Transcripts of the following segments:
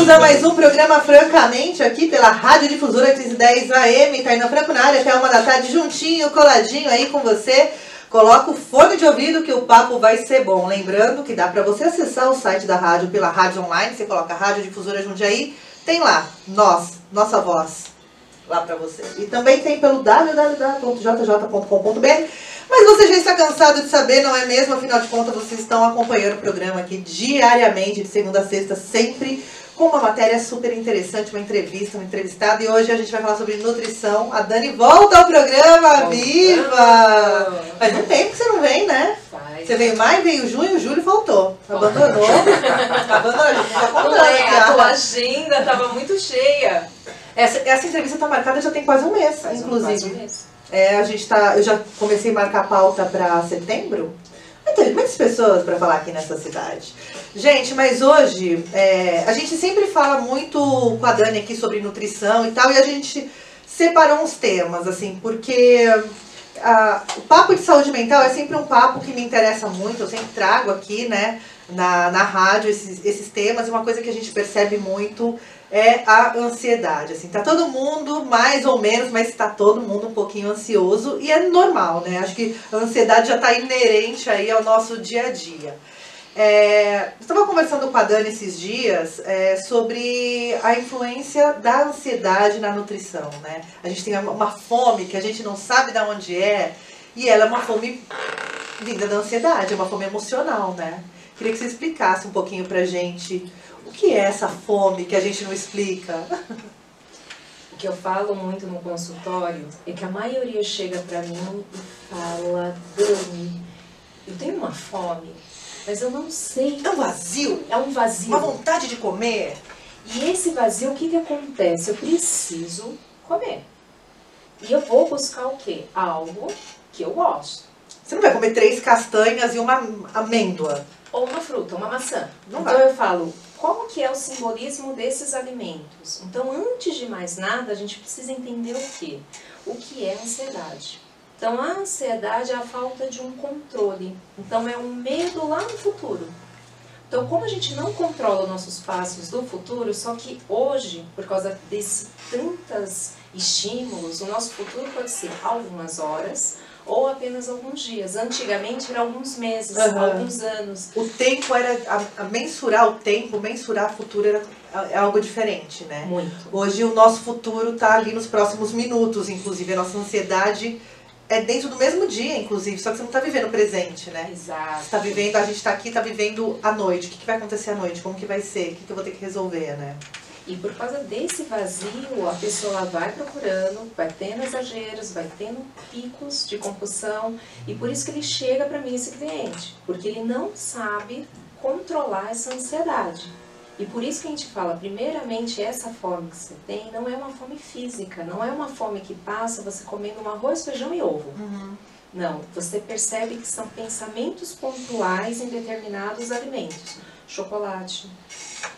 Bem-vindos a mais um programa Francamente, aqui pela Rádio Difusora 810 AM, Tainá Franco na área, até 1 da tarde, juntinho, coladinho aí com você. Coloca o fone de ouvido que o papo vai ser bom. Lembrando que dá para você acessar o site da rádio pela rádio online, você coloca Rádio Difusora Jundiaí, tem lá, nossa voz, lá para você. E também tem pelo www.jj.com.br. Mas você já está cansado de saber, não é mesmo? Afinal de contas, vocês estão acompanhando o programa aqui diariamente, de segunda a sexta, sempre com uma matéria super interessante, uma entrevista, um entrevistado. E hoje a gente vai falar sobre nutrição. A Dani volta ao programa, viva! Faz um tempo que você não vem, né? Você veio em maio, veio em junho, julho faltou. Abandonou. Abandonou, a gente tá contando. A tua agenda estava muito cheia. Essa entrevista está marcada já tem quase um mês, inclusive. Quase um mês. Eu já comecei a marcar a pauta para setembro. Tem muitas pessoas para falar aqui nessa cidade. Gente, mas hoje a gente sempre fala muito com a Dani aqui sobre nutrição e tal, e a gente separou uns temas, assim, porque o papo de saúde mental é sempre um papo que me interessa muito, eu sempre trago aqui, né, na rádio esses temas, e uma coisa que a gente percebe muito é a ansiedade, assim, tá todo mundo mais ou menos, mas tá todo mundo um pouquinho ansioso e é normal, né? Acho que a ansiedade já tá inerente aí ao nosso dia a dia. Eu estava conversando com a Dani esses dias sobre a influência da ansiedade na nutrição, né? A gente tem uma fome que a gente não sabe de onde é, e ela é uma fome vinda da ansiedade, é uma fome emocional, né? Queria que você explicasse um pouquinho pra gente o que é essa fome que a gente não explica. O que eu falo muito no consultório é que a maioria chega pra mim e fala: Dani, eu tenho uma fome, mas eu não sei. É um vazio. É um vazio. Uma vontade de comer. E esse vazio, o que acontece? Eu preciso comer. E eu vou buscar o quê? Algo que eu gosto. Você não vai comer 3 castanhas e uma amêndoa. Ou uma fruta, uma maçã. Não então vai. Eu falo, como que é o simbolismo desses alimentos? Então, antes de mais nada, a gente precisa entender o quê? O que é ansiedade. Então, a ansiedade é a falta de um controle. Então, é um medo lá no futuro. Então, como a gente não controla nossos passos do futuro, só que hoje, por causa desses tantos estímulos, o nosso futuro pode ser algumas horas ou apenas alguns dias. Antigamente era alguns meses, alguns anos. O tempo era, mensurar o tempo, mensurar o futuro é algo diferente, né? Muito. Hoje o nosso futuro está ali nos próximos minutos, inclusive a nossa ansiedade é dentro do mesmo dia, inclusive, só que você não está vivendo o presente, né? Exato. Você tá vivendo, a gente está aqui, está vivendo a noite. O que vai acontecer à noite? Como que vai ser? O que eu vou ter que resolver, né? E por causa desse vazio, a pessoa vai procurando, vai tendo exageros, vai tendo picos de compulsão. E por isso que ele chega para mim, esse cliente. Porque ele não sabe controlar essa ansiedade. E por isso que a gente fala, primeiramente, essa fome que você tem não é uma fome física. Não é uma fome que passa você comendo um arroz, feijão e ovo. Não, você percebe que são pensamentos pontuais em determinados alimentos. Chocolate,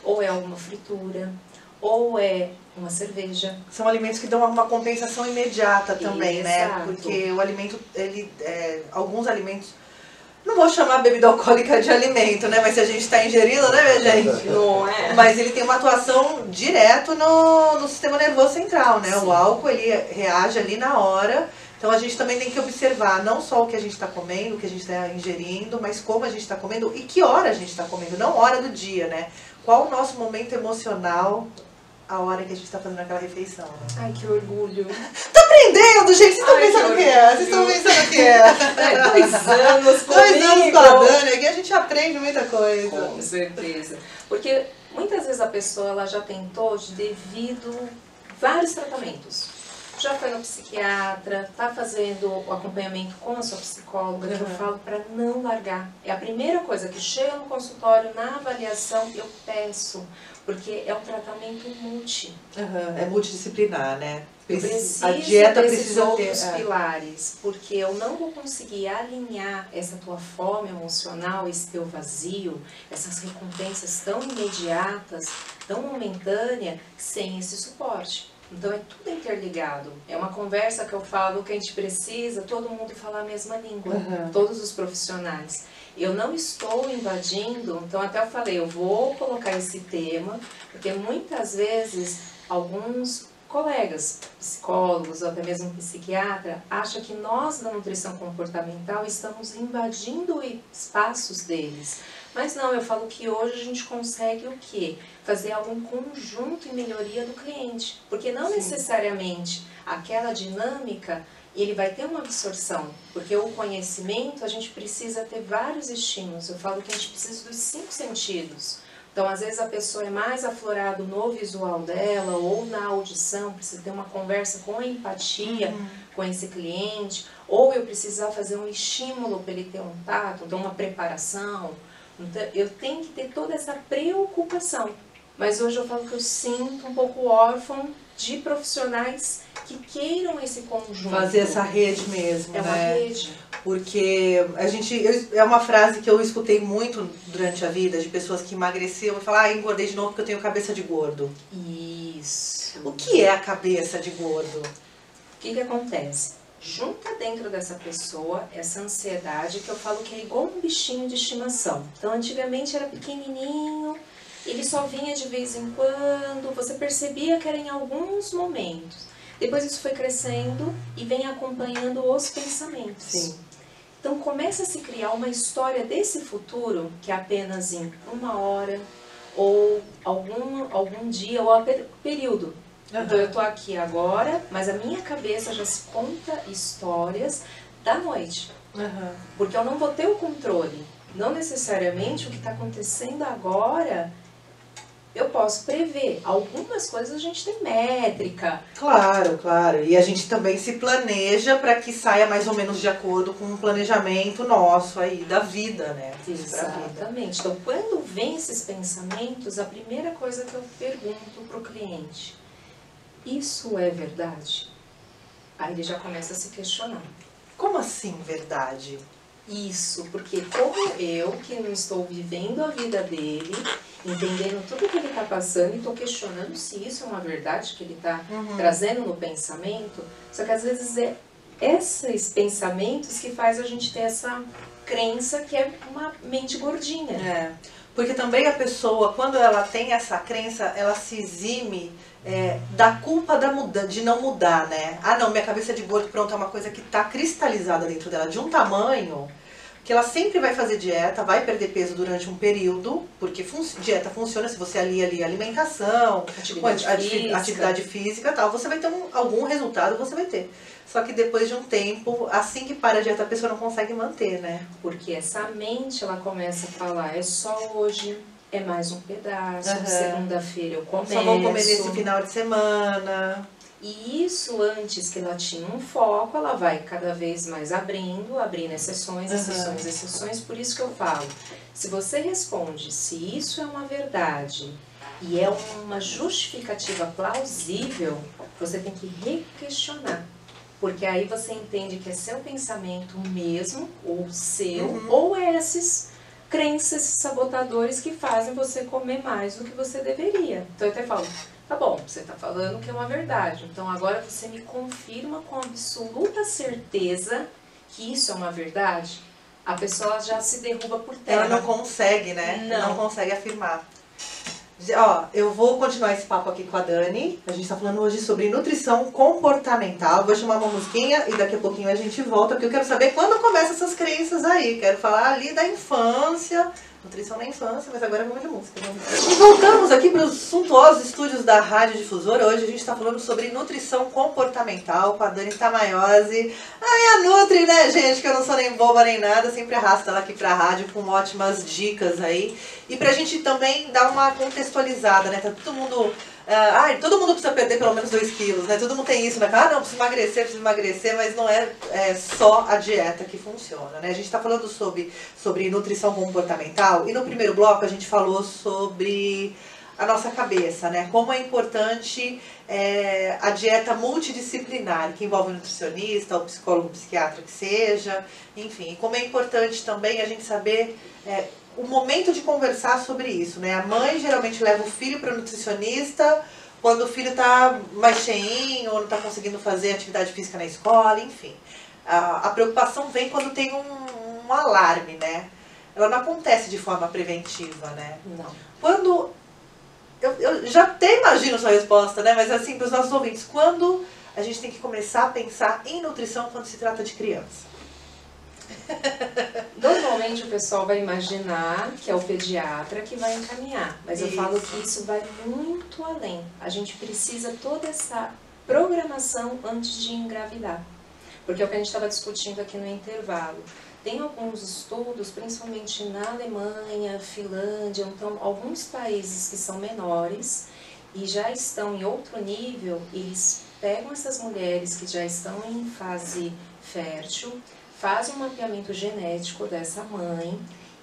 ou é alguma fritura, ou é uma cerveja. São alimentos que dão uma compensação imediata também, né? Exato. Porque o alimento, alguns alimentos, não vou chamar bebida alcoólica de alimento, né? Mas se a gente está ingerindo, né, minha gente? Não é? Mas ele tem uma atuação direto no sistema nervoso central, né? Sim. O álcool, ele reage ali na hora. Então a gente também tem que observar não só o que a gente está comendo, o que a gente está ingerindo, mas como a gente está comendo e que hora a gente está comendo, não hora do dia, né? Qual o nosso momento emocional a hora que a gente está fazendo aquela refeição, né? Ai, que orgulho. Tô aprendendo, gente! Vocês estão pensando o que é? orgulho. Vocês estão pensando o que é? 2 anos comigo. 2 anos com a Dani, aqui a gente aprende muita coisa. Com certeza. Porque muitas vezes a pessoa ela já tentou devido vários tratamentos. Já foi no psiquiatra, está fazendo o acompanhamento com a sua psicóloga, que eu falo para não largar. É a primeira coisa que chega no consultório, na avaliação, eu peço, porque é um tratamento multi. É multidisciplinar, né? Eu preciso A dieta desses precisa outros ter... pilares, porque eu não vou conseguir alinhar essa tua fome emocional, esse teu vazio, essas recompensas tão imediatas, tão momentâneas, sem esse suporte. Então é tudo interligado. É uma conversa que eu falo que a gente precisa todo mundo falar a mesma língua, todos os profissionais. Eu não estou invadindo, então até eu falei, eu vou colocar esse tema, porque muitas vezes alguns colegas, psicólogos ou até mesmo psiquiatra, acham que nós da nutrição comportamental estamos invadindo espaços deles. Mas não, eu falo que hoje a gente consegue o quê? Fazer algo em conjunto em melhoria do cliente. Porque não necessariamente aquela dinâmica, ele vai ter uma absorção. Porque o conhecimento, a gente precisa ter vários estímulos. Eu falo que a gente precisa dos 5 sentidos. Então, às vezes a pessoa é mais aflorada no visual dela ou na audição, precisa ter uma conversa com empatia com esse cliente, ou eu precisar fazer um estímulo para ele ter um tato, então uma preparação. Então, eu tenho que ter toda essa preocupação. Mas hoje eu falo que eu sinto um pouco órfão de profissionais que queiram esse conjunto. Fazer essa rede mesmo, é uma rede. Porque é uma frase que eu escutei muito durante a vida, de pessoas que emagreciam e falam, ah, engordei de novo porque eu tenho cabeça de gordo. Isso. O que é a cabeça de gordo? O que acontece? Junta dentro dessa pessoa essa ansiedade que eu falo que é igual um bichinho de estimação. Então, antigamente era pequenininho, ele só vinha de vez em quando, você percebia que era em alguns momentos. Depois isso foi crescendo e vem acompanhando os pensamentos. Sim. Então, começa a se criar uma história desse futuro que é apenas em 1 hora, ou algum dia, ou período. Então eu tô aqui agora, mas a minha cabeça já se conta histórias da noite. Porque eu não vou ter o controle. Não necessariamente o que está acontecendo agora eu posso prever. Algumas coisas a gente tem métrica. Claro, claro. E a gente também se planeja para que saia mais ou menos de acordo com um planejamento nosso aí da vida, né? Exatamente. Então, quando vem esses pensamentos, a primeira coisa que eu pergunto para o cliente, isso é verdade? Aí ele já começa a se questionar. Como assim verdade? Isso, porque como eu, que não estou vivendo a vida dele, entendendo tudo que ele está passando e estou questionando se isso é uma verdade que ele está trazendo no pensamento, só que às vezes é esses pensamentos que faz a gente ter essa crença que é uma mente gordinha. Porque também a pessoa, quando ela tem essa crença, ela se exime da culpa de não mudar, né? Ah, não, minha cabeça de gordo, pronto, é uma coisa que está cristalizada dentro dela, de um tamanho que ela sempre vai fazer dieta, vai perder peso durante um período, porque dieta funciona se você alia ali alimentação, atividade física e tal, você vai ter algum resultado, você vai ter. Só que depois de um tempo, assim que para a dieta, a pessoa não consegue manter, né? Porque essa mente, ela começa a falar, é só hoje, é mais um pedaço, segunda-feira eu começo. Só vou comer nesse final de semana. E isso, antes que ela tinha um foco, ela vai cada vez mais abrindo exceções. Por isso que eu falo, se você responde se isso é uma verdade e é uma justificativa plausível, você tem que re-questionar. Porque aí você entende que é seu pensamento mesmo, ou seu, ou esses crenças sabotadores que fazem você comer mais do que você deveria. Então eu até falo, tá bom, você tá falando que é uma verdade, então agora você me confirma com absoluta certeza que isso é uma verdade? A pessoa já se derruba por terra. Ela não consegue, né? Não consegue afirmar. Ó, eu vou continuar esse papo aqui com a Dani. A gente tá falando hoje sobre nutrição comportamental. Vou chamar uma musiquinha e daqui a pouquinho a gente volta, porque eu quero saber quando começam essas crenças aí. Quero falar ali da infância, nutrição na infância, mas agora vamos de música. E voltamos aqui para os suntuosos estúdios da Rádio Difusora. Hoje a gente está falando sobre nutrição comportamental com a Dani Tamaiose. A minha Nutri, né, gente? Que eu não sou nem boba nem nada, sempre arrasto ela aqui para a rádio com ótimas dicas aí. E pra gente também dar uma contextualizada, né? Tá todo mundo... todo mundo precisa perder pelo menos 2 quilos, né? Todo mundo tem isso, né? Ah, não, preciso emagrecer, mas não é só a dieta que funciona, né? A gente tá falando sobre nutrição comportamental e no primeiro bloco a gente falou sobre a nossa cabeça, né? Como é importante a dieta multidisciplinar, que envolve o nutricionista, o psicólogo, o psiquiatra que seja, enfim. E como é importante também a gente saber... o momento de conversar sobre isso, né? A mãe geralmente leva o filho para o nutricionista quando o filho está mais cheinho ou não está conseguindo fazer atividade física na escola, enfim. A preocupação vem quando tem um alarme, né? ela não acontece de forma preventiva, né? Não. Quando... Eu já até imagino sua resposta, né? Mas assim, para os nossos ouvintes, quando a gente tem que começar a pensar em nutrição quando se trata de criança? Normalmente o pessoal vai imaginar que é o pediatra que vai encaminhar, mas eu falo que isso vai muito além. A gente precisa toda essa programação antes de engravidar, porque é o que a gente estava discutindo aqui no intervalo. Tem alguns estudos, principalmente na Alemanha, Finlândia, então alguns países que são menores e já estão em outro nível, eles pegam essas mulheres que já estão em fase fértil, fazem um mapeamento genético dessa mãe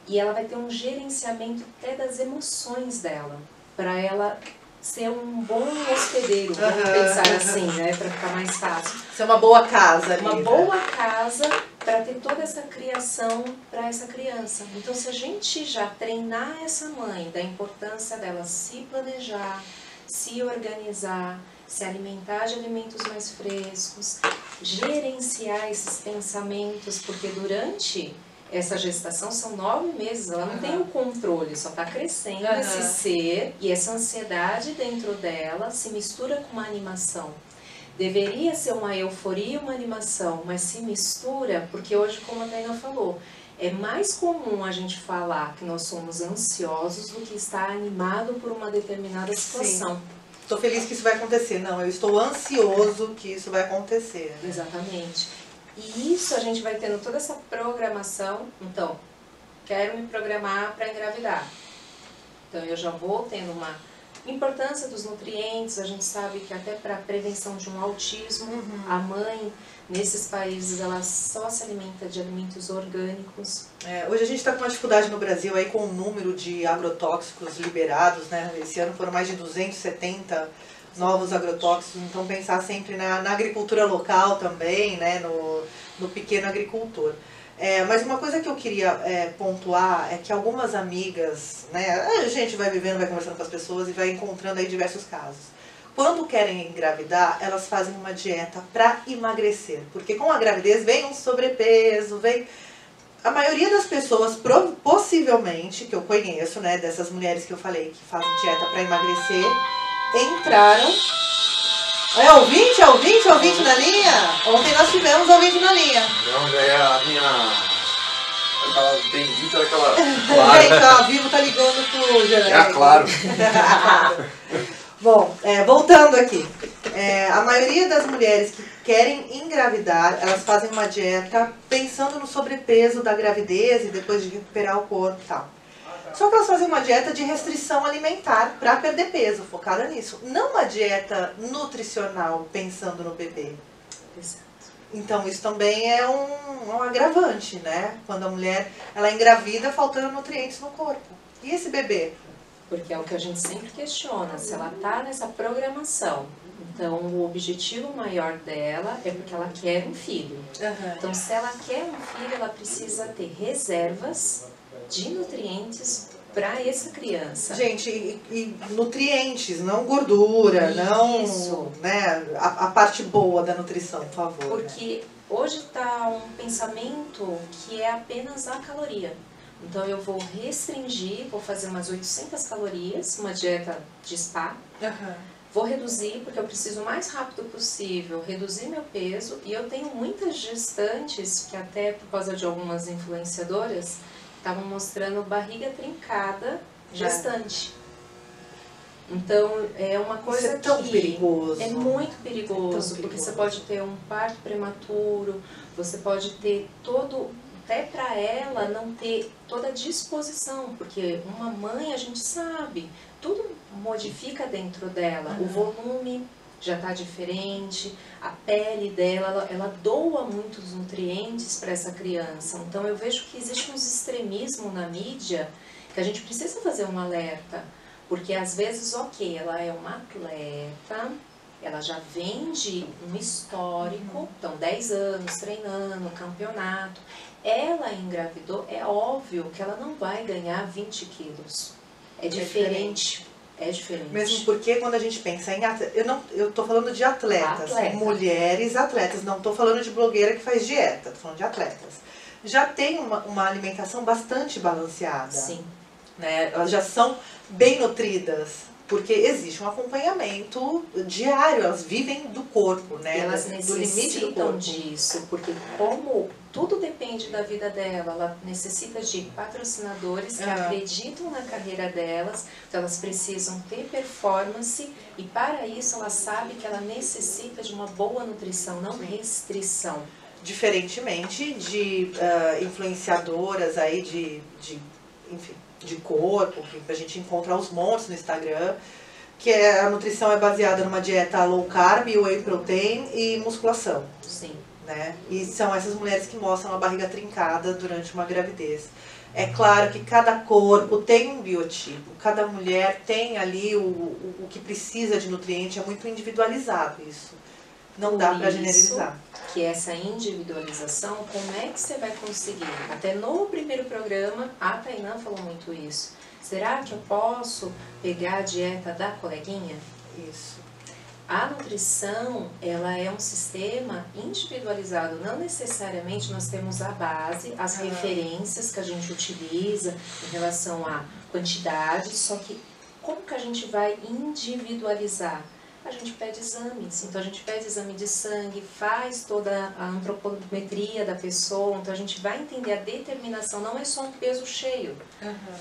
e ela vai ter um gerenciamento até das emoções dela, para ela ser um bom hospedeiro, vamos pensar assim, né, para ficar mais fácil. Ser uma boa casa. Uma boa casa para ter toda essa criação para essa criança. Então, se a gente já treinar essa mãe da importância dela se planejar, se organizar, se alimentar de alimentos mais frescos, gerenciar esses pensamentos, porque durante essa gestação são 9 meses, ela não tem o controle, só está crescendo esse ser e essa ansiedade dentro dela se mistura com uma animação. Deveria ser uma euforia, uma animação, mas se mistura, porque hoje, como a Tainá falou, é mais comum a gente falar que nós somos ansiosos do que estar animado por uma determinada situação. Estou feliz que isso vai acontecer. Não, eu estou ansioso que isso vai acontecer. Né? Exatamente. E isso a gente vai tendo toda essa programação. Então, quero me programar para engravidar. Então, eu já vou tendo uma importância dos nutrientes. A gente sabe que até para a prevenção de um autismo, a mãe, nesses países, ela só se alimenta de alimentos orgânicos. Hoje a gente está com uma dificuldade no Brasil aí com o número de agrotóxicos liberados, né? Esse ano foram mais de 270 novos agrotóxicos, então pensar sempre na agricultura local também, né? No pequeno agricultor. Mas uma coisa que eu queria pontuar é que algumas amigas, né? A gente vai vivendo, vai conversando com as pessoas e vai encontrando aí diversos casos. Quando querem engravidar, elas fazem uma dieta para emagrecer, porque com a gravidez vem um sobrepeso, vem... A maioria das pessoas, possivelmente, que eu conheço, né, dessas mulheres que eu falei que fazem dieta para emagrecer, entraram... Ouvinte na linha? Ontem nós tivemos ouvinte na linha. Não, já é a minha... Aquela bendita daquela... Claro. Gente, ó, a Vivo tá ligando pro Genérico. Claro. Bom, voltando aqui. A maioria das mulheres que querem engravidar, elas fazem uma dieta pensando no sobrepeso da gravidez e depois de recuperar o corpo e tal. Só que elas fazem uma dieta de restrição alimentar para perder peso, focada nisso. Não uma dieta nutricional pensando no bebê. Exato. Então isso também é um agravante, né? Quando a mulher ela engravida faltando nutrientes no corpo. E esse bebê? Porque é o que a gente sempre questiona, se ela está nessa programação. Então, o objetivo maior dela é porque ela quer um filho. Então, se ela quer um filho, ela precisa ter reservas de nutrientes para essa criança. Gente, e nutrientes, não gordura, não, né, a parte boa da nutrição, por favor. Porque hoje está um pensamento que é apenas a caloria. Então eu vou restringir, vou fazer umas 800 calorias, uma dieta de spa. Vou reduzir, porque eu preciso o mais rápido possível reduzir meu peso. E eu tenho muitas gestantes, que até por causa de algumas influenciadoras, estavam mostrando barriga trincada gestante. Então é uma coisa isso é tão perigoso. É muito perigoso, porque você pode ter um parto prematuro, você pode ter todo... Até para ela não ter toda a disposição, porque uma mãe, a gente sabe, tudo modifica dentro dela. O volume já está diferente, a pele dela, ela doa muitos nutrientes para essa criança. Então eu vejo que existe um extremismo na mídia que a gente precisa fazer um alerta. Porque às vezes, ok, ela é uma atleta, ela já vem de um histórico, então 10 anos treinando, campeonato. Ela engravidou, é óbvio que ela não vai ganhar 20 quilos. É diferente. É diferente. Mesmo porque quando a gente pensa em atletas, eu tô falando de atletas, mulheres atletas, não tô falando de blogueira que faz dieta, tô falando de atletas. já têm uma alimentação bastante balanceada. Sim. Né? Elas já são bem nutridas, porque existe um acompanhamento diário, elas vivem do corpo, né? Elas do limite do corpo. necessitam disso, porque como tudo depende da vida dela, ela necessita de patrocinadores que acreditam na carreira delas, então elas precisam ter performance e para isso ela sabe que ela necessita de uma boa nutrição, não restrição. Diferentemente de influenciadoras aí enfim, de corpo, que a gente encontra aos montes no Instagram, que a nutrição é baseada numa dieta low carb, whey protein e musculação. Sim. Né? E são essas mulheres que mostram a barriga trincada durante uma gravidez. É claro que cada corpo tem um biotipo, cada mulher tem ali o que precisa de nutriente, é muito individualizado isso. Não dá para generalizar. Que essa individualização, como é que você vai conseguir? Até no primeiro programa, a Tainã falou muito isso. Será que eu posso pegar a dieta da coleguinha? Isso. A nutrição, ela é um sistema individualizado. Não necessariamente nós temos a base, as referências que a gente utiliza em relação à quantidade, só que como que a gente vai individualizar? A gente pede exames, então a gente pede exame de sangue, faz toda a antropometria da pessoa, então a gente vai entender a determinação, não é só um peso cheio,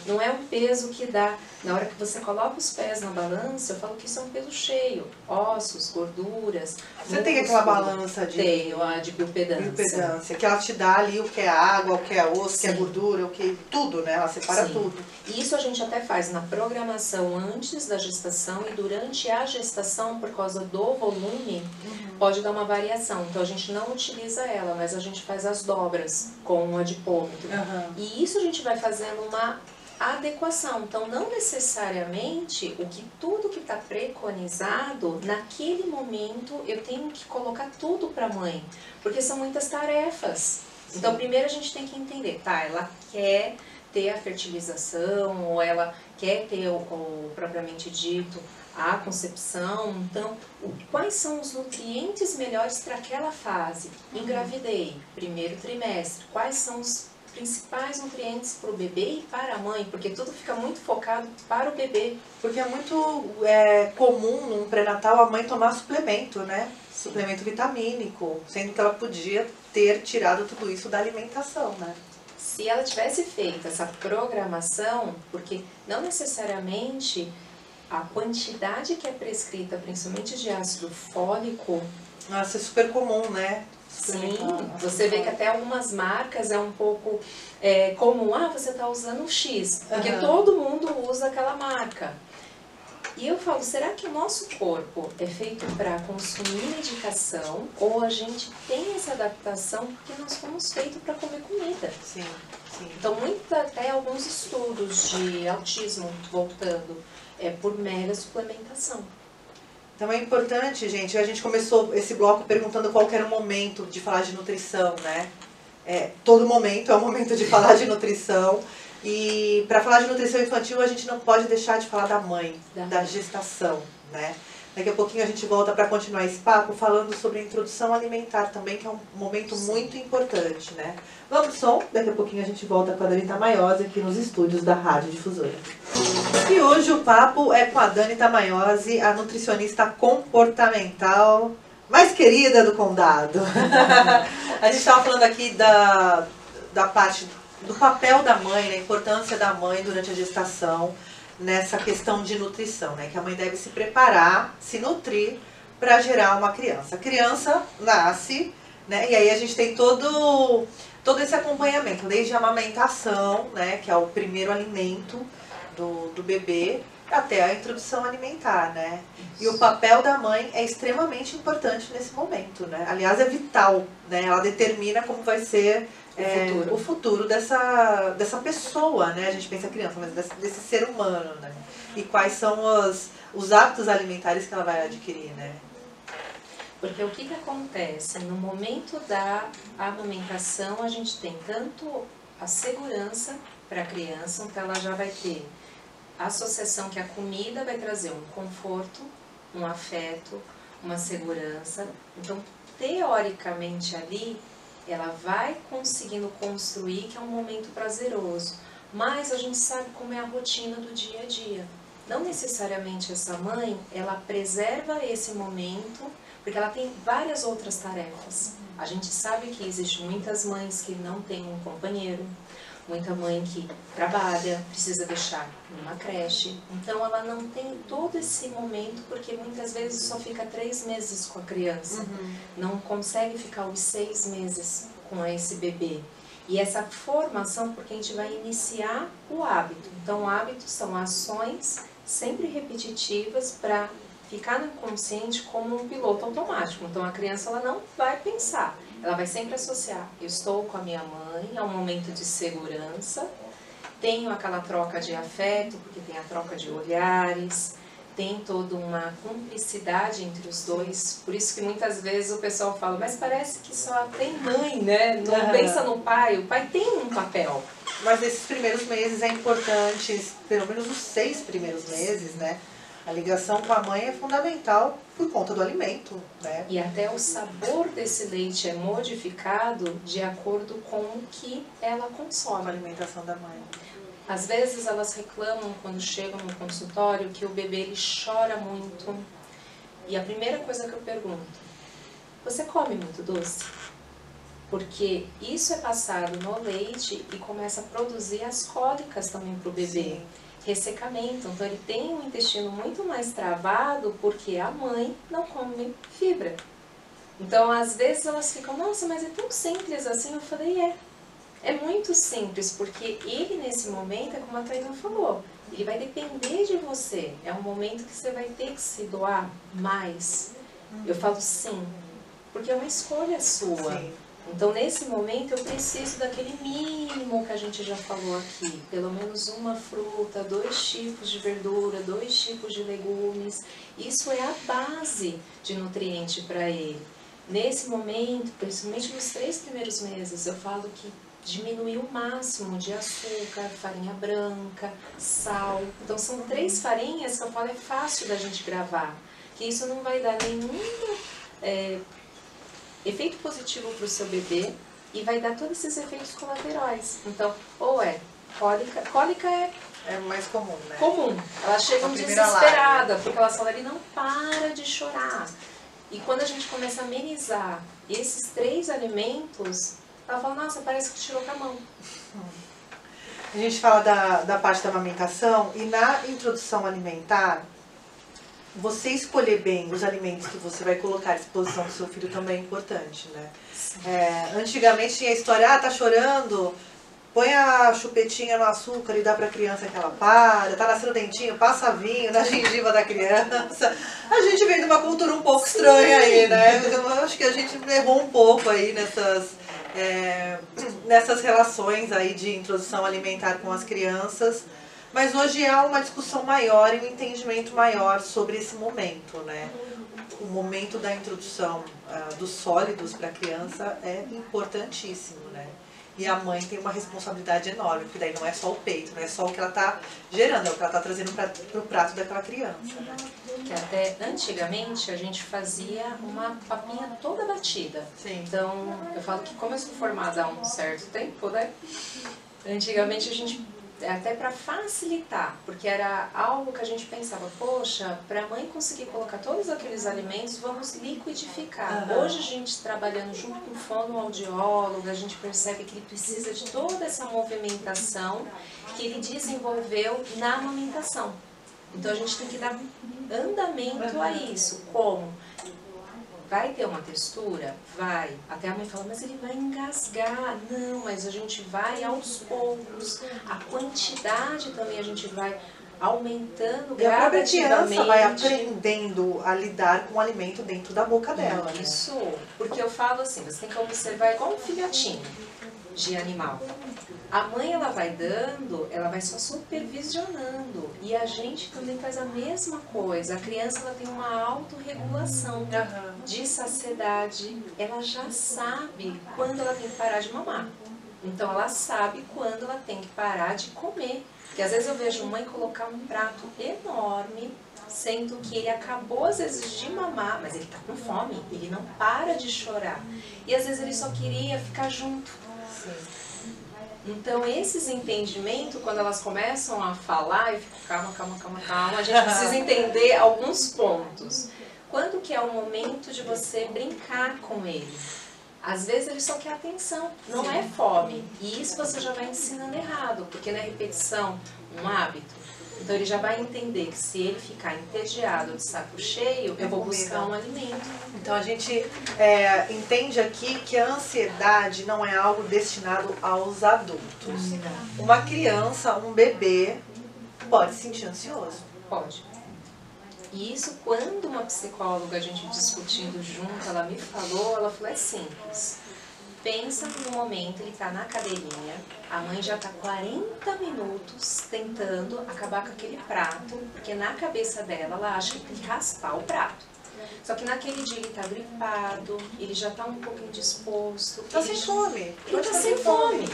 não é um peso que dá, na hora que você coloca os pés na balança, eu falo que isso é um peso cheio, ossos, gorduras, Você tem aquela balança de... Tenho, a de biopedância. Biopedância, que ela te dá ali o que é água, o que é osso, o que é gordura, o que... tudo, né? Ela separa tudo. Isso a gente até faz na programação antes da gestação e durante a gestação, por causa do volume, pode dar uma variação. Então a gente não utiliza ela, mas a gente faz as dobras com o adipômetro. E isso a gente vai fazendo uma adequação. Então não necessariamente tudo que está preconizado, naquele momento eu tenho que colocar tudo para a mãe, porque são muitas tarefas. Então primeiro a gente tem que entender, tá, ela quer ter a fertilização, ou ela quer ter o propriamente dito a concepção, então quais são os nutrientes melhores para aquela fase? Engravidei, primeiro trimestre, quais são os principais nutrientes para o bebê e para a mãe? Porque tudo fica muito focado para o bebê. Porque é muito comum num pré-natal a mãe tomar suplemento, né? Suplemento vitamínico, sendo que ela podia ter tirado tudo isso da alimentação, né? Se ela tivesse feito essa programação, porque não necessariamente a quantidade que é prescrita, principalmente de ácido fólico... Nossa, é super comum, né? Sim, você vê que até algumas marcas é um pouco comum. Ah, você está usando o X, porque todo mundo usa aquela marca. E eu falo, será que o nosso corpo é feito para consumir medicação ou a gente tem essa adaptação porque nós fomos feitos para comer comida? Sim, sim. Então, até alguns estudos de autismo, voltando, por mera suplementação. Então é importante, gente, a gente começou esse bloco perguntando qual que era o momento de falar de nutrição, né? Todo momento é o momento de falar de nutrição. E para falar de nutrição infantil, a gente não pode deixar de falar da mãe, da gestação, né? Daqui a pouquinho a gente volta para continuar esse papo falando sobre a introdução alimentar também, que é um momento muito importante, né? Vamos pro som, daqui a pouquinho a gente volta com a Dani Tamaiose aqui nos estúdios da Rádio Difusora. E hoje o papo é com a Dani Tamaiose, a nutricionista comportamental mais querida do condado. A gente estava falando aqui da parte do papel da mãe, da importância da mãe durante a gestação, nessa questão de nutrição, né? Que a mãe deve se preparar, se nutrir para gerar uma criança. A criança nasce, né? E aí a gente tem todo esse acompanhamento, desde a amamentação, né? Que é o primeiro alimento do bebê, até a introdução alimentar, né? E o papel da mãe é extremamente importante nesse momento, né? Aliás, é vital, né? Ela determina como vai ser o futuro dessa pessoa, né? A gente pensa criança, mas desse ser humano, né? E quais são os hábitos alimentares que ela vai adquirir, né? Porque o que acontece? No momento da amamentação, a gente tem tanto a segurança para a criança, então ela já vai ter a associação que a comida vai trazer um conforto, um afeto, uma segurança. Então, teoricamente ali, ela vai conseguindo construir que é um momento prazeroso. Mas a gente sabe como é a rotina do dia a dia. Não necessariamente essa mãe, ela preserva esse momento, porque ela tem várias outras tarefas. A gente sabe que existem muitas mães que não têm um companheiro, muita mãe que trabalha, precisa deixar numa creche. Então ela não tem todo esse momento, porque muitas vezes só fica 3 meses com a criança. Não consegue ficar os 6 meses com esse bebê. E essa formação, porque a gente vai iniciar o hábito. Então, hábitos são ações sempre repetitivas para ficar no inconsciente como um piloto automático. Então, a criança ela não vai pensar, ela vai sempre associar. Eu estou com a minha mãe, é um momento de segurança, tenho aquela troca de afeto, porque tem a troca de olhares, tem toda uma cumplicidade entre os dois, por isso que muitas vezes o pessoal fala, mas parece que só tem mãe, né? Não pensa no pai, o pai tem um papel. Mas esses primeiros meses é importante, pelo menos os 6 primeiros meses, né? A ligação com a mãe é fundamental por conta do alimento, né? E até o sabor desse leite é modificado de acordo com o que ela consome. A alimentação da mãe. Às vezes elas reclamam quando chegam no consultório que o bebê ele chora muito. E a primeira coisa que eu pergunto, você come muito doce? Porque isso é passado no leite e começa a produzir as cólicas também para o bebê. Sim. Ressecamento. Então ele tem um intestino muito mais travado porque a mãe não come fibra. Então às vezes elas ficam, nossa, mas é tão simples assim. Eu falei, é muito simples, porque ele nesse momento, é como a Taina falou, ele vai depender de você. É um momento que você vai ter que se doar mais. Eu falo sim, porque é uma escolha sua. Sim. Então nesse momento eu preciso daquele mínimo que a gente já falou aqui. Pelo menos uma fruta, 2 tipos de verdura, 2 tipos de legumes. Isso é a base de nutriente para ele. Nesse momento, principalmente nos 3 primeiros meses, eu falo que diminuir o máximo de açúcar, farinha branca, sal. Então são 3 farinhas que eu falo é fácil da gente gravar. Que isso não vai dar nenhum efeito positivo para o seu bebê e vai dar todos esses efeitos colaterais. Então, ou cólica É mais comum, né? comum. Elas chegam desesperadas, porque elas falam, ele não para de chorar. E quando a gente começa a amenizar esses 3 alimentos, ela fala, nossa, parece que tirou com a mão. A gente fala da parte da amamentação e na introdução alimentar, você escolher bem os alimentos que você vai colocar à disposição do seu filho também é importante, né? Antigamente tinha a história, tá chorando, põe a chupetinha no açúcar e dá pra criança que ela para, tá nascendo dentinho, passa vinho na gengiva da criança. A gente vem de uma cultura um pouco estranha aí, né? Eu acho que a gente errou um pouco aí nessas relações aí de introdução alimentar com as crianças. Mas hoje há uma discussão maior e um entendimento maior sobre esse momento, né? O momento da introdução dos sólidos para a criança é importantíssimo, né? E a mãe tem uma responsabilidade enorme, porque daí não é só o peito, não é só o que ela está gerando, é o que ela está trazendo para o prato daquela criança, né? Que até antigamente a gente fazia uma papinha toda batida. Sim. Então, eu falo que como eu sou formada há um certo tempo, né? Antigamente a gente, até para facilitar, porque era algo que a gente pensava, poxa, para a mãe conseguir colocar todos aqueles alimentos, vamos liquidificar. Hoje a gente trabalhando junto com o fonoaudiólogo, a gente percebe que ele precisa de toda essa movimentação que ele desenvolveu na amamentação. Então a gente tem que dar andamento a isso. Como? Vai ter uma textura? Vai. Até a mãe fala, mas ele vai engasgar. Não, mas a gente vai aos poucos. A quantidade também a gente vai aumentando E a própria gradativamente. criança vai aprendendo a lidar com o alimento dentro da boca dela, né? Isso. Porque eu falo assim, você tem que observar igual um filhotinho de animal. A mãe, ela vai dando, ela vai só supervisionando. E a gente também faz a mesma coisa. A criança, ela tem uma autorregulação de saciedade. Ela já sabe quando ela tem que parar de mamar. Então, ela sabe quando ela tem que parar de comer. Porque às vezes eu vejo mãe colocar um prato enorme, sendo que ele acabou às vezes de mamar, mas ele tá com fome, ele não para de chorar. E às vezes ele só queria ficar junto. Sim. Então esses entendimentos, quando elas começam a falar, eu fico calma, calma, calma, calma, a gente precisa entender alguns pontos. Quando que é o momento de você brincar com ele? Às vezes ele só quer atenção, não é fome. E isso você já vai ensinando errado, porque não é repetição, um hábito. Então ele já vai entender que se ele ficar entediado, de saco cheio, eu vou buscar um alimento. Então a gente entende aqui que a ansiedade não é algo destinado aos adultos. Uma criança, um bebê, pode se sentir ansioso. Pode. E isso, quando uma psicóloga, a gente discutindo junto, ela me falou, é simples. Pensa no momento, ele está na cadeirinha, a mãe já está 40 minutos tentando acabar com aquele prato, porque na cabeça dela, ela acha que tem que raspar o prato. Só que naquele dia ele está gripado, ele já está um pouco indisposto. Está sem fome. Ele está sem fome.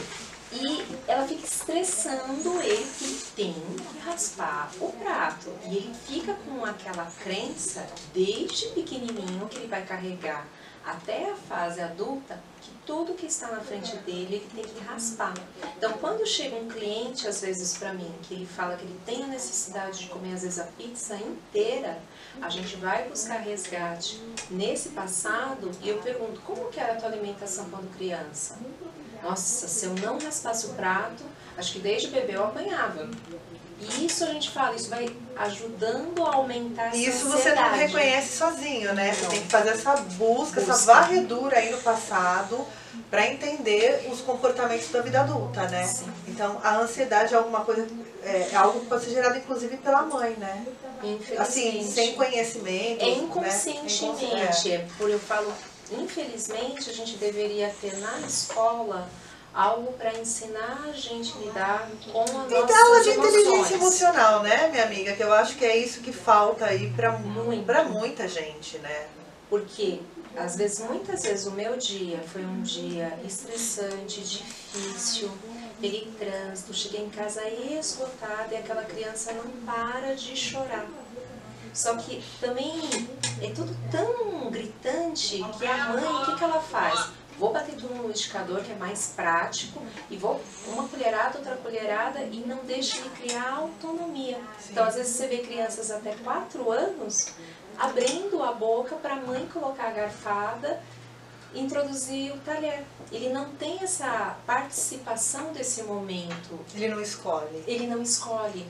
E ela fica estressando ele que ele tem que raspar o prato. E ele fica com aquela crença, desde pequenininho, que ele vai carregar até a fase adulta, que tudo que está na frente dele, ele tem que raspar. Então, quando chega um cliente, às vezes para mim, que ele fala que ele tem a necessidade de comer, às vezes, a pizza inteira, a gente vai buscar resgate nesse passado e eu pergunto, como que era a tua alimentação quando criança? Nossa, se eu não raspasse o prato, acho que desde bebê eu apanhava. E isso a gente fala, isso vai ajudando a aumentar essa isso ansiedade. Você não reconhece sozinho, né? Você tem que fazer essa busca, essa varredura aí no passado para entender os comportamentos da vida adulta, né? Sim. Então, a ansiedade é alguma coisa, é algo que pode ser gerado inclusive pela mãe, né? Assim, sem conhecimento. É inconscientemente. Né? Eu falo, infelizmente, a gente deveria ter na escola algo para ensinar a gente a lidar com as nossas emoções. E aula de inteligência emocional, né, minha amiga? Que eu acho que é isso que falta aí para muita gente, né? Porque, muitas vezes, o meu dia foi um dia estressante, difícil, peguei trânsito, cheguei em casa esgotada e aquela criança não para de chorar. Só que também é tudo tão gritante que a mãe, o que ela faz? Vou bater tudo no liquidificador, que é mais prático, e vou uma colherada, outra colherada, e não deixa ele criar autonomia. Sim. Então, às vezes, você vê crianças até 4 anos abrindo a boca para a mãe colocar a garfada e introduzir o talher. Ele não tem essa participação desse momento. Ele não escolhe. Ele não escolhe.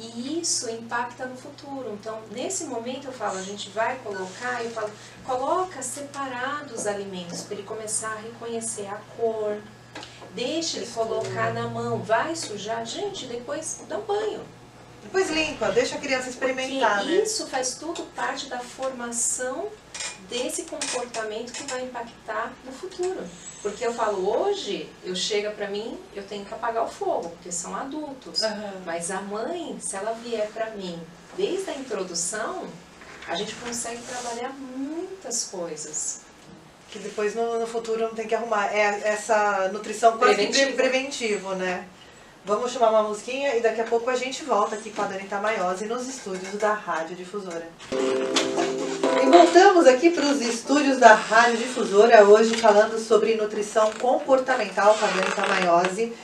E isso impacta no futuro. Então, nesse momento eu falo, a gente vai colocar, eu falo, coloca separados os alimentos para ele começar a reconhecer a cor. Deixa ele colocar na mão, vai sujar, gente, depois dá um banho. Depois limpa, deixa a criança experimentar, porque né? Isso faz tudo parte da formação desse comportamento que vai impactar no futuro. Porque eu falo, hoje, chega pra mim, eu tenho que apagar o fogo, porque são adultos. Mas a mãe, se ela vier pra mim, desde a introdução, a gente consegue trabalhar muitas coisas. Que depois no futuro não tem que arrumar. É essa nutrição quase que preventivo, né? Vamos chamar uma musiquinha e daqui a pouco a gente volta aqui com a Dani Tamaiose nos estúdios da Rádio Difusora. E voltamos aqui para os estúdios da Rádio Difusora, hoje falando sobre nutrição comportamental com a Dani Tamaiose.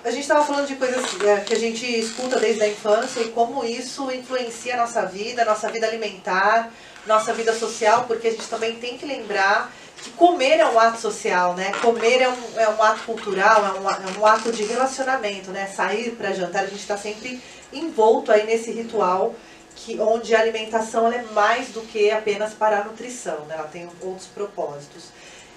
A gente estava falando de coisas que a gente escuta desde a infância e como isso influencia a nossa vida alimentar, nossa vida social, porque a gente também tem que lembrar que comer é um ato social, né? Comer é um ato cultural, é um ato de relacionamento, né? Sair para jantar, a gente está sempre envolto aí nesse ritual onde a alimentação ela é mais do que apenas para a nutrição, né? Ela tem outros propósitos.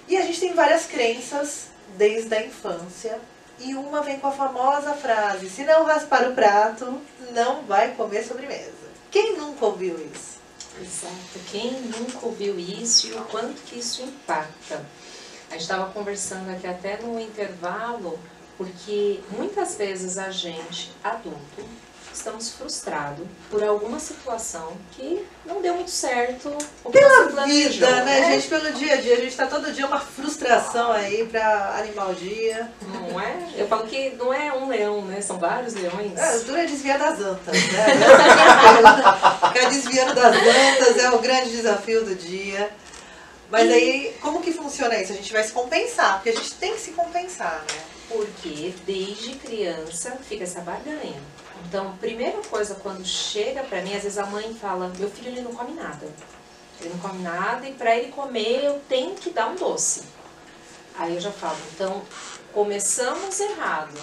E a gente tem várias crenças desde a infância e uma vem com a famosa frase, se não raspar o prato, não vai comer sobremesa. Quem nunca ouviu isso? Exato. Quem nunca ouviu isso e o quanto que isso impacta? A gente estava conversando aqui até no intervalo, porque muitas vezes a gente, adulto, estamos frustrados por alguma situação que não deu muito certo. Pela vida, né, gente? Pelo dia a dia. A gente está todo dia uma frustração aí para animar o dia. Não é? Eu falo que não é um leão, né? São vários leões. O duro é desviar das antas, né? das dantas é o grande desafio do dia. Mas aí, como que funciona isso? A gente vai se compensar, porque a gente tem que se compensar, né? Porque desde criança fica essa barganha. Então, primeira coisa, quando chega pra mim, às vezes a mãe fala, meu filho ele não come nada. Ele não come nada e pra ele comer eu tenho que dar um doce. Aí eu já falo, então começamos errado.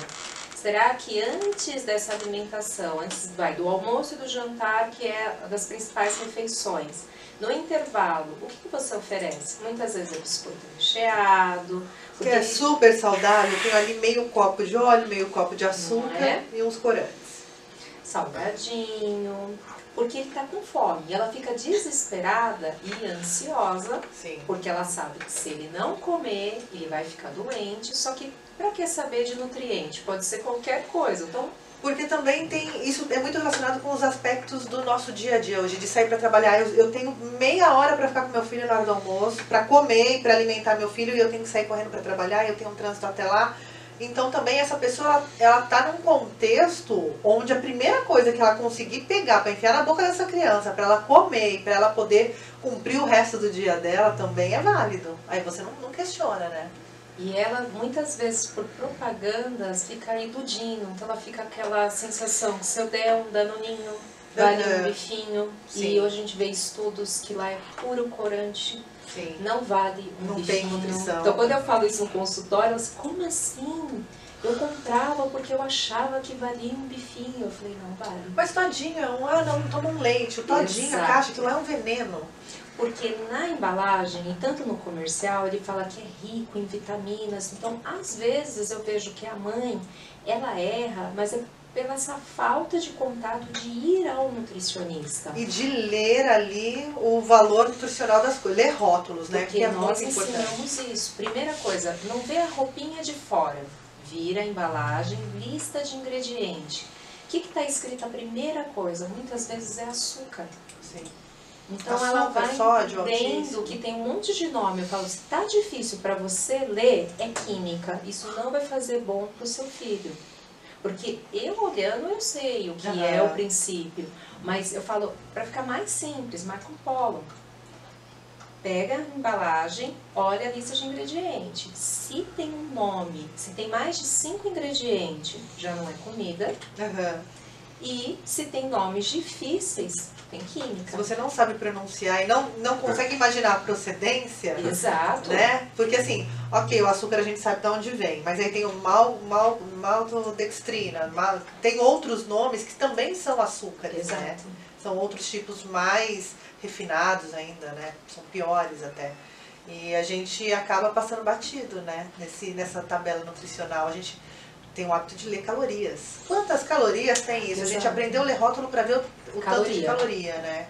Será que antes dessa alimentação, antes do almoço e do jantar, que é uma das principais refeições, no intervalo, o que você oferece? Muitas vezes é biscoito recheado. Que é super saudável, tem ali meio copo de óleo, meio copo de açúcar e uns corantes. Salgadinho, porque ele tá com fome. E ela fica desesperada e ansiosa, Sim. porque ela sabe que se ele não comer, ele vai ficar doente. Só que pra que saber de nutriente? Pode ser qualquer coisa. Então, porque também tem, isso é muito relacionado com os aspectos do nosso dia a dia hoje, de sair para trabalhar. Eu tenho meia hora para ficar com meu filho na hora do almoço, para comer e para alimentar meu filho, e eu tenho que sair correndo para trabalhar, e eu tenho um trânsito até lá. Então também essa pessoa, ela tá num contexto onde a primeira coisa que ela conseguir pegar para enfiar na boca dessa criança, para ela comer e para ela poder cumprir o resto do dia dela, também é válido. Aí você não questiona, né? E ela, muitas vezes, por propagandas, fica iludindo. Então ela fica aquela sensação que se eu der um danoninho, vale um bifinho. Sim. E hoje a gente vê estudos que lá é puro corante. Sim. Não vale um Não bifinho. tem nutrição. Então quando eu falo isso no consultório, elas, como assim? Eu comprava porque eu achava que valia um bifinho. Eu falei, não vale. Mas todinho é não toma um leite. O todinho, Exato. a caixa, aquilo é um veneno. Porque na embalagem, e tanto no comercial, ele fala que é rico em vitaminas. Então, às vezes, eu vejo que a mãe, ela erra, mas é pela essa falta de contato de ir ao nutricionista. E de ler ali o valor nutricional das coisas, ler rótulos, né? Porque que é nós muito importante. ensinamos isso. Primeira coisa, não vê a roupinha de fora. Vira a embalagem, lista de ingrediente. O que está escrito a primeira coisa? Muitas vezes é açúcar. Sim. Então Açúcar, ela vai sódio, vendo altíssimo. que tem um monte de nome. Eu falo, se tá difícil para você ler, é química. Isso não vai fazer bom pro seu filho. Porque eu olhando, eu sei o que é o princípio. Mas eu falo, para ficar mais simples, marca um polo. Pega a embalagem, olha a lista de ingredientes. Se tem um nome, se tem mais de 5 ingredientes, já não é comida. E se tem nomes difíceis, tem química. Se você não sabe pronunciar e não consegue imaginar a procedência, Exato. né? Porque assim, ok, o açúcar a gente sabe de onde vem, mas aí tem o maltodextrina, tem outros nomes que também são açúcares, né? São outros tipos mais refinados ainda, né? São piores até. E a gente acaba passando batido, né? Nessa tabela nutricional. A gente tem o hábito de ler calorias. Quantas calorias tem isso? Exato. A gente aprendeu a ler rótulo para ver o tanto de caloria, né?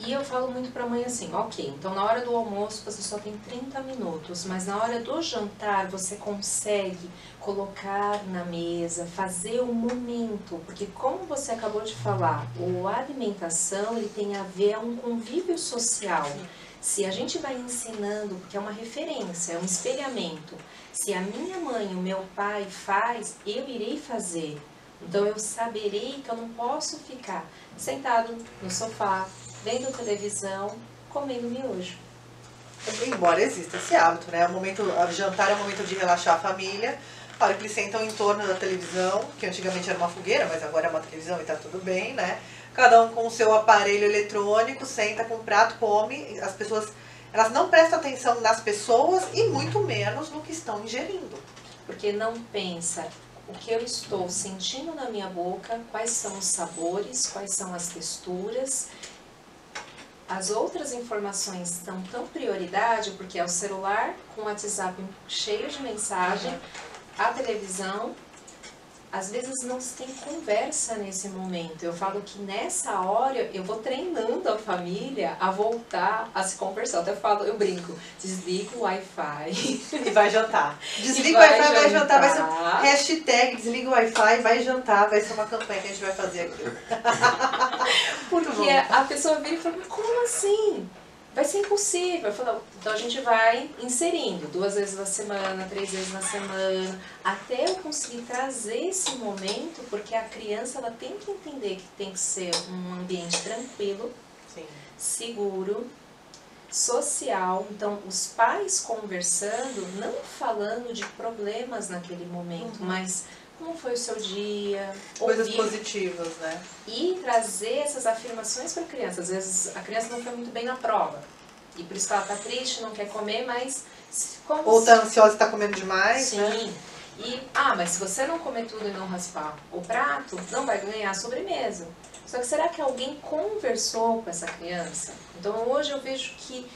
E eu falo muito pra mãe assim, ok, então na hora do almoço você só tem 30 minutos, mas na hora do jantar você consegue colocar na mesa, fazer o momento, porque como você acabou de falar, a alimentação ele tem a ver com um convívio social. Se a gente vai ensinando, porque é uma referência, é um espelhamento, se a minha mãe, o meu pai faz, eu irei fazer. Então eu saberei que eu não posso ficar sentado no sofá, vendo televisão, comendo miojo. Embora exista esse hábito, né? O jantar é o momento de relaxar a família. A hora que eles sentam em torno da televisão, que antigamente era uma fogueira, mas agora é uma televisão e tá tudo bem, né? Cada um com o seu aparelho eletrônico, senta com um prato, come. As pessoas, elas não prestam atenção nas pessoas e muito menos no que estão ingerindo. Porque não pensa o que eu estou sentindo na minha boca, quais são os sabores, quais são as texturas. As outras informações são tão prioridade, porque é o celular com o WhatsApp cheio de mensagem, a televisão. Às vezes não se tem conversa nesse momento. Eu falo que nessa hora eu vou treinando a família a voltar a se conversar. Eu até falo, eu brinco, desliga o Wi-Fi. E vai jantar. Desliga o Wi-Fi, vai jantar. Vai ser hashtag desliga o Wi-Fi, vai jantar. Vai ser uma campanha que a gente vai fazer aqui. Porque a pessoa vira e fala, mas como assim? Vai ser impossível. Eu falo, então a gente vai inserindo 2 vezes na semana, 3 vezes na semana, até eu conseguir trazer esse momento, porque a criança ela tem que entender que tem que ser um ambiente tranquilo, Sim. seguro, social. Então, os pais conversando, não falando de problemas naquele momento, mas como foi o seu dia, Coisas ouvir positivas, né? e trazer essas afirmações para a criança. Às vezes a criança não foi muito bem na prova e por isso que ela está triste, não quer comer, mas como Ou tá ansiosa e tá comendo demais, sim. né? E, mas se você não comer tudo e não raspar o prato, não vai ganhar a sobremesa. Só que será que alguém conversou com essa criança? Então hoje eu vejo que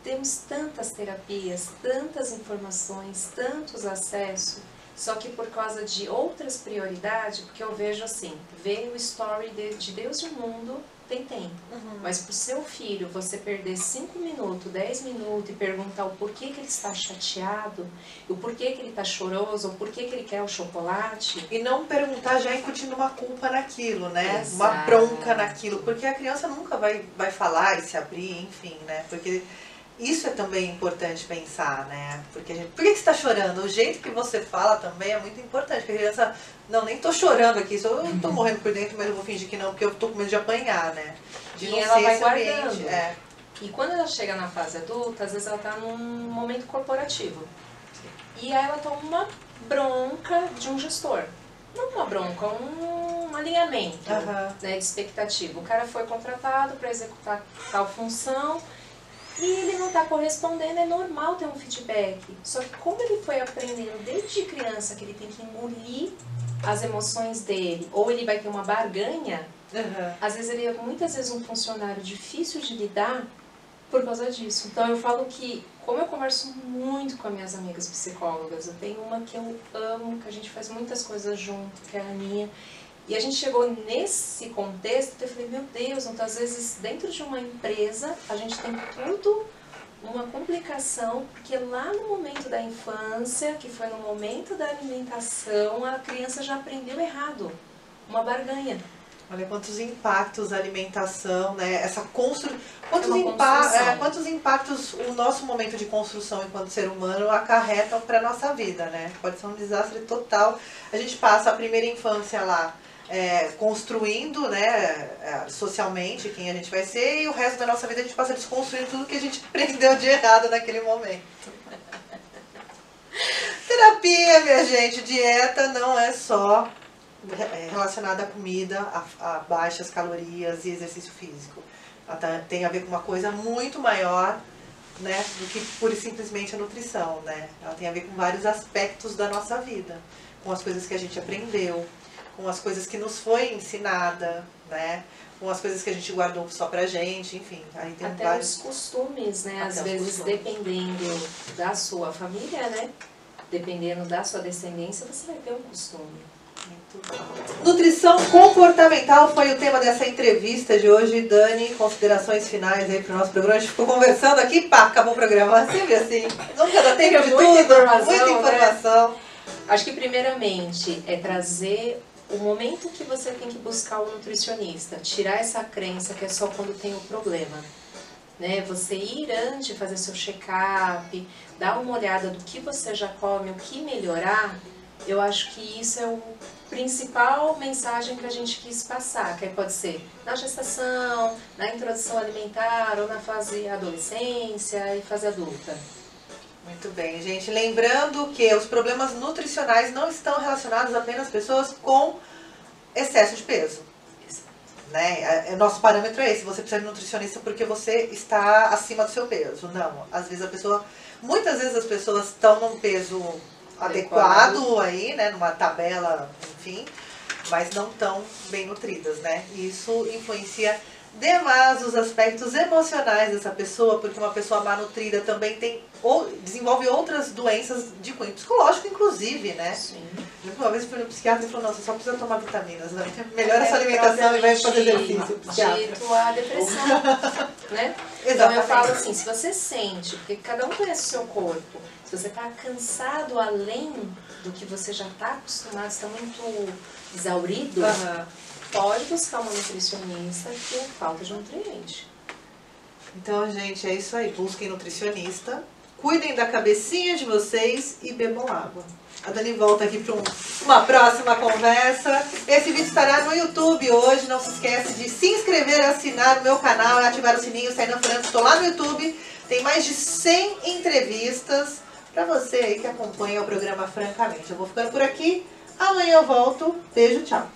temos tantas terapias, tantas informações, tantos acessos, só que por causa de outras prioridades, porque eu vejo assim, ver o story de Deus e o mundo tem tempo. Mas para o seu filho, você perder 5 minutos, 10 minutos e perguntar o porquê que ele está chateado, o porquê que ele está choroso, o porquê que ele quer o chocolate. E não perguntar já incutindo uma culpa naquilo, né? Exato. Uma bronca naquilo. Porque a criança nunca vai falar e se abrir, enfim, né? Porque isso é também importante pensar, né? Porque por que você está chorando? O jeito que você fala também é muito importante. Porque a criança, não, nem tô chorando aqui, só eu tô morrendo por dentro, mas eu vou fingir que não, porque eu tô com medo de apanhar, né? De E não ela ser vai esse guardando. ambiente. É. E quando ela chega na fase adulta, às vezes ela está num momento corporativo. E aí ela toma uma bronca de um gestor. Não uma bronca, um alinhamento, né, de expectativa. O cara foi contratado para executar tal função e ele não está correspondendo, é normal ter um feedback. Só que como ele foi aprendendo desde criança que ele tem que engolir as emoções dele, ou ele vai ter uma barganha, às vezes ele é muitas vezes um funcionário difícil de lidar por causa disso. Então eu falo que, como eu converso muito com as minhas amigas psicólogas, eu tenho uma que eu amo, que a gente faz muitas coisas junto, que é a Aninha, e a gente chegou nesse contexto, eu falei, meu Deus, então às vezes dentro de uma empresa a gente tem tudo uma complicação, porque lá no momento da infância, que foi no momento da alimentação, a criança já aprendeu errado, uma barganha. Olha quantos impactos a alimentação, né? Essa construção. Quantos impactos o nosso momento de construção enquanto ser humano acarretam para a nossa vida, né? Pode ser um desastre total. A gente passa a primeira infância lá construindo, né, socialmente quem a gente vai ser, e o resto da nossa vida a gente passa desconstruindo tudo que a gente aprendeu de errado naquele momento. Terapia, minha gente, dieta não é só relacionada à comida, a baixas calorias e exercício físico. Ela tem a ver com uma coisa muito maior, né, do que pura e simplesmente a nutrição, né? Ela tem a ver com vários aspectos da nossa vida, com as coisas que a gente aprendeu, com as coisas que nos foi ensinada, né? Com as coisas que a gente guardou só pra gente, enfim. Aí tem até vários os costumes, né? Até Às os vezes, costumes. dependendo da sua família, né? Dependendo da sua descendência, você vai ter um costume. Nutrição comportamental foi o tema dessa entrevista de hoje. Dani, considerações finais aí pro nosso programa. A gente ficou conversando aqui, pá, acabou o programa. Sempre assim. Nunca dá tempo de tudo. Muita informação. Né? Acho que primeiramente é trazer o momento que você tem que buscar o nutricionista. Tirar essa crença que é só quando tem o problema. Né? Você ir antes, fazer seu check-up, dar uma olhada do que você já come, o que melhorar. Eu acho que isso é o principal mensagem que a gente quis passar, que pode ser na gestação, na introdução alimentar ou na fase adolescência e fase adulta. Muito bem, gente. Lembrando que os problemas nutricionais não estão relacionados apenas a pessoas com excesso de peso. Né? O nosso parâmetro é esse, você precisa de nutricionista porque você está acima do seu peso. Não, às vezes muitas vezes as pessoas estão num peso adequado aí, né, numa tabela, enfim, mas não tão bem nutridas, né? E isso influencia demais os aspectos emocionais dessa pessoa, porque uma pessoa mal nutrida também desenvolve outras doenças de cunho psicológico, inclusive, né? Sim. Uma vez eu fui no psiquiatra e falou, não, você só precisa tomar vitaminas, né? Melhora a sua alimentação e vai fazer exercício. Dito a depressão, né? Então eu falo assim, se você sente, porque cada um conhece o seu corpo, se você está cansado além do que você já está acostumado, está muito exaurido, pode buscar uma nutricionista, que é falta de nutriente. Então, gente, é isso aí. Busquem nutricionista. cuidem da cabecinha de vocês e bebam água. A Dani volta aqui para uma próxima conversa. Esse vídeo estará no YouTube hoje. Não se esquece de se inscrever, assinar o meu canal e ativar o sininho. Tainã Franco, estou lá no YouTube. Tem mais de 100 entrevistas para você aí que acompanha o programa Francamente. Eu vou ficando por aqui. Amanhã eu volto. Beijo, tchau.